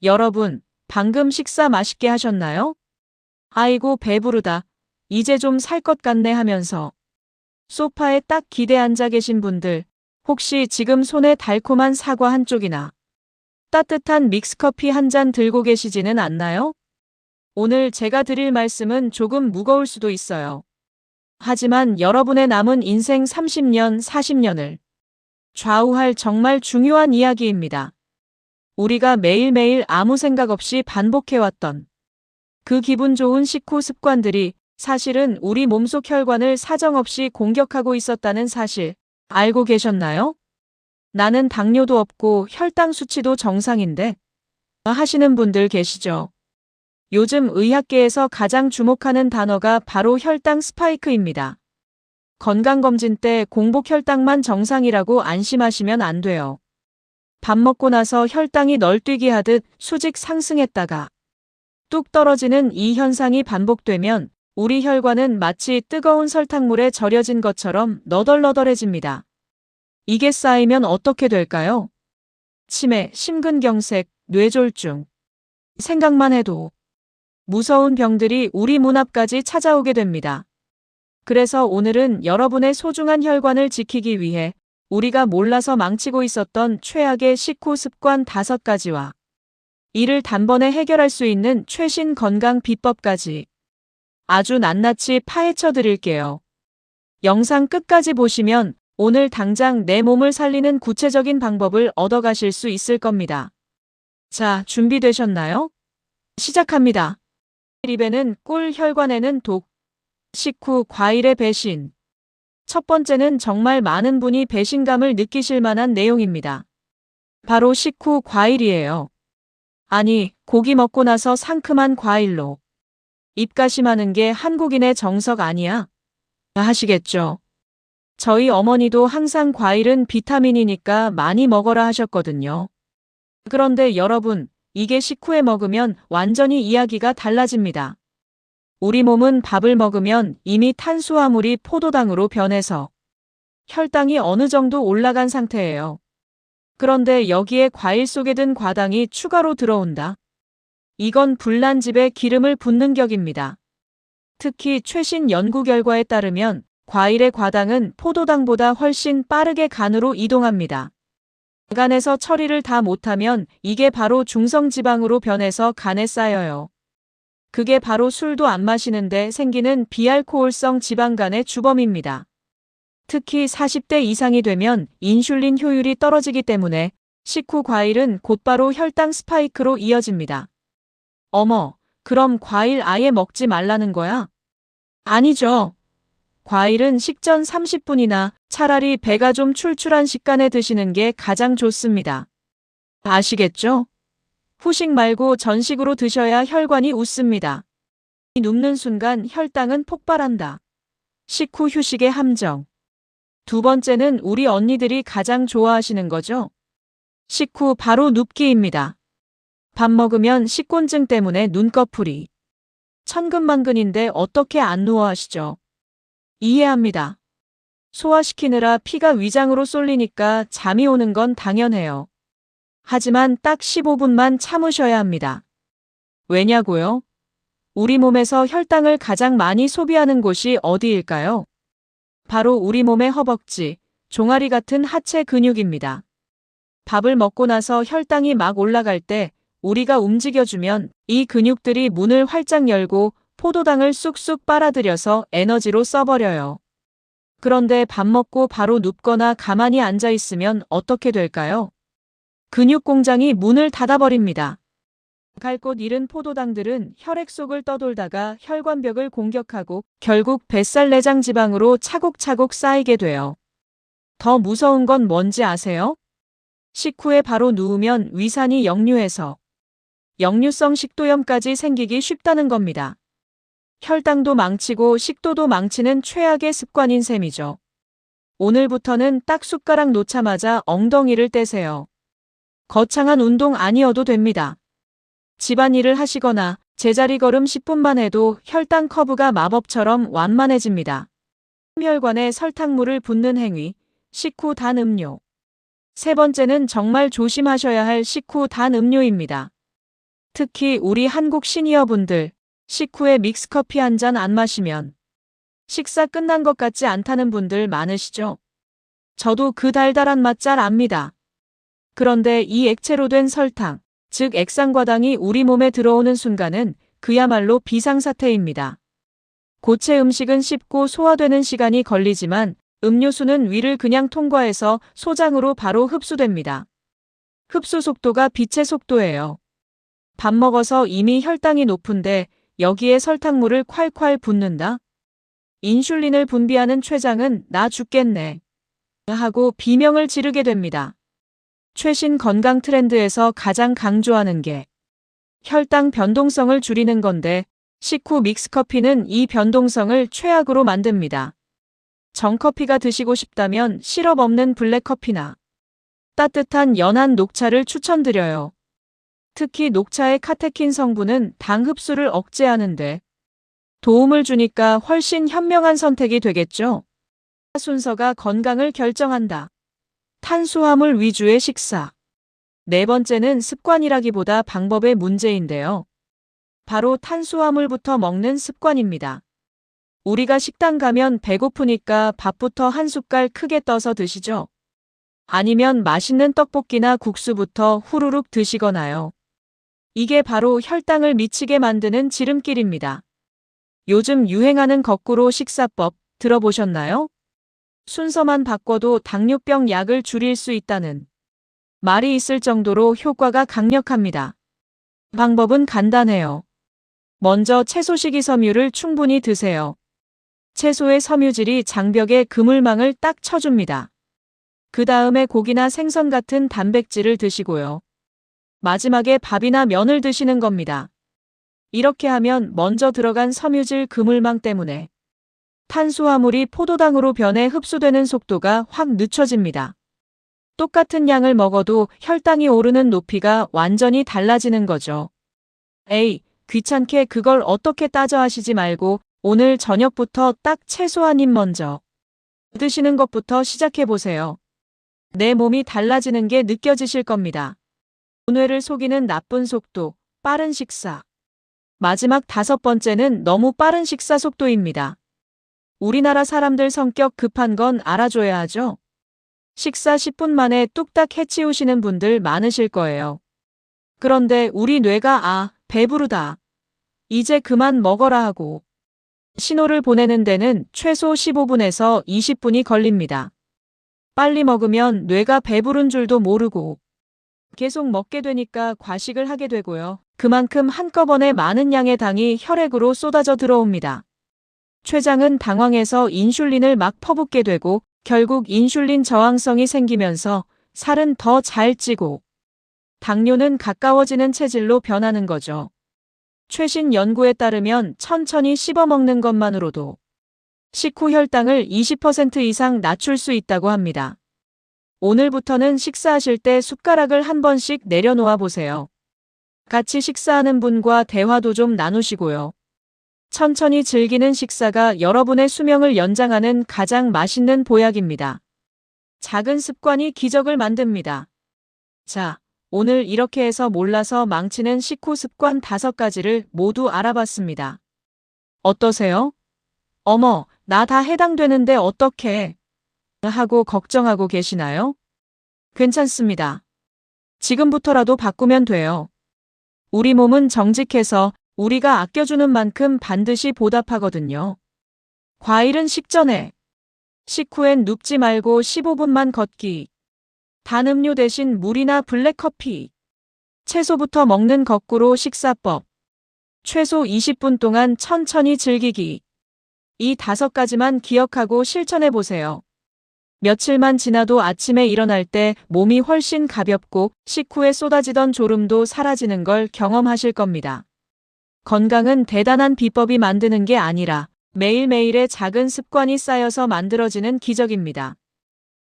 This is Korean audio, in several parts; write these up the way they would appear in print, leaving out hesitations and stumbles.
여러분, 방금 식사 맛있게 하셨나요? 아이고, 배부르다. 이제 좀 살 것 같네 하면서 소파에 딱 기대 앉아 계신 분들, 혹시 지금 손에 달콤한 사과 한 쪽이나 따뜻한 믹스커피 한 잔 들고 계시지는 않나요? 오늘 제가 드릴 말씀은 조금 무거울 수도 있어요. 하지만 여러분의 남은 인생 30년, 40년을 좌우할 정말 중요한 이야기입니다. 우리가 매일매일 아무 생각 없이 반복해왔던 그 기분 좋은 식후 습관들이 사실은 우리 몸속 혈관을 사정없이 공격하고 있었다는 사실 알고 계셨나요? 나는 당뇨도 없고 혈당 수치도 정상인데 하시는 분들 계시죠? 요즘 의학계에서 가장 주목하는 단어가 바로 혈당 스파이크입니다. 건강검진 때 공복 혈당만 정상이라고 안심하시면 안 돼요. 밥 먹고 나서 혈당이 널뛰기 하듯 수직 상승했다가 뚝 떨어지는 이 현상이 반복되면 우리 혈관은 마치 뜨거운 설탕물에 절여진 것처럼 너덜너덜해집니다. 이게 쌓이면 어떻게 될까요? 치매, 심근경색, 뇌졸중. 생각만 해도 무서운 병들이 우리 문 앞까지 찾아오게 됩니다. 그래서 오늘은 여러분의 소중한 혈관을 지키기 위해 우리가 몰라서 망치고 있었던 최악의 식후 습관 5가지와 이를 단번에 해결할 수 있는 최신 건강 비법까지 아주 낱낱이 파헤쳐 드릴게요. 영상 끝까지 보시면 오늘 당장 내 몸을 살리는 구체적인 방법을 얻어가실 수 있을 겁니다. 자, 준비되셨나요? 시작합니다. 입에는 꿀, 혈관에는 독. 식후 과일의 배신. 첫 번째는 정말 많은 분이 배신감을 느끼실 만한 내용입니다. 바로 식후 과일이에요. 아니, 고기 먹고 나서 상큼한 과일로 입가심하는 게 한국인의 정석 아니야? 하시겠죠. 저희 어머니도 항상 과일은 비타민이니까 많이 먹어라 하셨거든요. 그런데 여러분, 이게 식후에 먹으면 완전히 이야기가 달라집니다. 우리 몸은 밥을 먹으면 이미 탄수화물이 포도당으로 변해서 혈당이 어느 정도 올라간 상태예요. 그런데 여기에 과일 속에 든 과당이 추가로 들어온다. 이건 불난집에 기름을 붓는 격입니다. 특히 최신 연구 결과에 따르면 과일의 과당은 포도당보다 훨씬 빠르게 간으로 이동합니다. 간에서 처리를 다 못하면 이게 바로 중성지방으로 변해서 간에 쌓여요. 그게 바로 술도 안 마시는데 생기는 비알코올성 지방간의 주범입니다. 특히 40대 이상이 되면 인슐린 효율이 떨어지기 때문에 식후 과일은 곧바로 혈당 스파이크로 이어집니다. 어머, 그럼 과일 아예 먹지 말라는 거야? 아니죠. 과일은 식전 30분이나 차라리 배가 좀 출출한 식간에 드시는 게 가장 좋습니다. 아시겠죠? 후식 말고 전식으로 드셔야 혈관이 웃습니다. 눕는 순간 혈당은 폭발한다. 식후 휴식의 함정. 두 번째는 우리 언니들이 가장 좋아하시는 거죠. 식후 바로 눕기입니다. 밥 먹으면 식곤증 때문에 눈꺼풀이 천근만근인데 어떻게 안 누워 하시죠? 이해합니다. 소화시키느라 피가 위장으로 쏠리니까 잠이 오는 건 당연해요. 하지만 딱 15분만 참으셔야 합니다. 왜냐고요? 우리 몸에서 혈당을 가장 많이 소비하는 곳이 어디일까요? 바로 우리 몸의 허벅지, 종아리 같은 하체 근육입니다. 밥을 먹고 나서 혈당이 막 올라갈 때 우리가 움직여주면 이 근육들이 문을 활짝 열고 포도당을 쑥쑥 빨아들여서 에너지로 써버려요. 그런데 밥 먹고 바로 눕거나 가만히 앉아 있으면 어떻게 될까요? 근육 공장이 문을 닫아버립니다. 갈 곳 잃은 포도당들은 혈액 속을 떠돌다가 혈관벽을 공격하고 결국 뱃살 내장 지방으로 차곡차곡 쌓이게 돼요. 더 무서운 건 뭔지 아세요? 식후에 바로 누우면 위산이 역류해서 역류성 식도염까지 생기기 쉽다는 겁니다. 혈당도 망치고 식도도 망치는 최악의 습관인 셈이죠. 오늘부터는 딱 숟가락 놓자마자 엉덩이를 떼세요. 거창한 운동 아니어도 됩니다. 집안일을 하시거나 제자리 걸음 10분만 해도 혈당 커브가 마법처럼 완만해집니다. 혈관에 설탕물을 붓는 행위, 식후 단 음료. 세 번째는 정말 조심하셔야 할 식후 단 음료입니다. 특히 우리 한국 시니어분들, 식후에 믹스커피 한 잔 안 마시면 식사 끝난 것 같지 않다는 분들 많으시죠? 저도 그 달달한 맛 잘 압니다. 그런데 이 액체로 된 설탕, 즉 액상과당이 우리 몸에 들어오는 순간은 그야말로 비상사태입니다. 고체 음식은 씹고 소화되는 시간이 걸리지만 음료수는 위를 그냥 통과해서 소장으로 바로 흡수됩니다. 흡수 속도가 빛의 속도예요. 밥 먹어서 이미 혈당이 높은데 여기에 설탕물을 콸콸 붓는다? 인슐린을 분비하는 췌장은 나 죽겠네 하고 비명을 지르게 됩니다. 최신 건강 트렌드에서 가장 강조하는 게 혈당 변동성을 줄이는 건데 식후 믹스커피는 이 변동성을 최악으로 만듭니다. 정커피가 드시고 싶다면 시럽 없는 블랙커피나 따뜻한 연한 녹차를 추천드려요. 특히 녹차의 카테킨 성분은 당 흡수를 억제하는데 도움을 주니까 훨씬 현명한 선택이 되겠죠. 순서가 건강을 결정한다. 탄수화물 위주의 식사. 네 번째는 습관이라기보다 방법의 문제인데요. 바로 탄수화물부터 먹는 습관입니다. 우리가 식당 가면 배고프니까 밥부터 한 숟갈 크게 떠서 드시죠. 아니면 맛있는 떡볶이나 국수부터 후루룩 드시거나요. 이게 바로 혈당을 미치게 만드는 지름길입니다. 요즘 유행하는 거꾸로 식사법 들어보셨나요? 순서만 바꿔도 당뇨병 약을 줄일 수 있다는 말이 있을 정도로 효과가 강력합니다. 방법은 간단해요. 먼저 채소 식이섬유를 충분히 드세요. 채소의 섬유질이 장벽에 그물망을 딱 쳐줍니다. 그 다음에 고기나 생선 같은 단백질을 드시고요. 마지막에 밥이나 면을 드시는 겁니다. 이렇게 하면 먼저 들어간 섬유질 그물망 때문에 탄수화물이 포도당으로 변해 흡수되는 속도가 확 늦춰집니다. 똑같은 양을 먹어도 혈당이 오르는 높이가 완전히 달라지는 거죠. 에이, 귀찮게 그걸 어떻게 따져 하시지 말고 오늘 저녁부터 딱 채소 한 입 먼저 드시는 것부터 시작해보세요. 내 몸이 달라지는 게 느껴지실 겁니다. 뇌를 속이는 나쁜 속도, 빠른 식사. 마지막 다섯 번째는 너무 빠른 식사 속도입니다. 우리나라 사람들 성격 급한 건 알아줘야 하죠. 식사 10분 만에 뚝딱 해치우시는 분들 많으실 거예요. 그런데 우리 뇌가 배부르다. 이제 그만 먹어라 하고 신호를 보내는 데는 최소 15분에서 20분이 걸립니다. 빨리 먹으면 뇌가 배부른 줄도 모르고 계속 먹게 되니까 과식을 하게 되고요. 그만큼 한꺼번에 많은 양의 당이 혈액으로 쏟아져 들어옵니다. 췌장은 당황해서 인슐린을 막 퍼붓게 되고 결국 인슐린 저항성이 생기면서 살은 더 잘 찌고 당뇨는 가까워지는 체질로 변하는 거죠. 최신 연구에 따르면 천천히 씹어 먹는 것만으로도 식후 혈당을 20% 이상 낮출 수 있다고 합니다. 오늘부터는 식사하실 때 숟가락을 한 번씩 내려놓아 보세요. 같이 식사하는 분과 대화도 좀 나누시고요. 천천히 즐기는 식사가 여러분의 수명을 연장하는 가장 맛있는 보약입니다. 작은 습관이 기적을 만듭니다. 자, 오늘 이렇게 해서 몰라서 망치는 식후 습관 5가지를 모두 알아봤습니다. 어떠세요? 어머, 나 다 해당되는데 어떡해? 하고 걱정하고 계시나요? 괜찮습니다. 지금부터라도 바꾸면 돼요. 우리 몸은 정직해서 우리가 아껴주는 만큼 반드시 보답하거든요. 과일은 식전에, 식후엔 눕지 말고 15분만 걷기. 단 음료 대신 물이나 블랙커피. 채소부터 먹는 거꾸로 식사법. 최소 20분 동안 천천히 즐기기. 이 5가지만 기억하고 실천해보세요. 며칠만 지나도 아침에 일어날 때 몸이 훨씬 가볍고 식후에 쏟아지던 졸음도 사라지는 걸 경험하실 겁니다. 건강은 대단한 비법이 만드는 게 아니라 매일매일의 작은 습관이 쌓여서 만들어지는 기적입니다.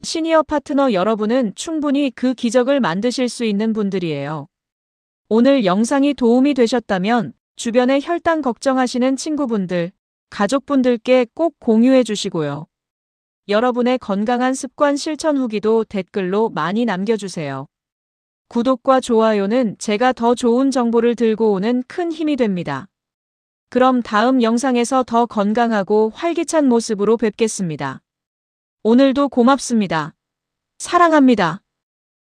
시니어 파트너 여러분은 충분히 그 기적을 만드실 수 있는 분들이에요. 오늘 영상이 도움이 되셨다면 주변에 혈당 걱정하시는 친구분들, 가족분들께 꼭 공유해 주시고요. 여러분의 건강한 습관 실천 후기도 댓글로 많이 남겨주세요. 구독과 좋아요는 제가 더 좋은 정보를 들고 오는 큰 힘이 됩니다. 그럼 다음 영상에서 더 건강하고 활기찬 모습으로 뵙겠습니다. 오늘도 고맙습니다. 사랑합니다.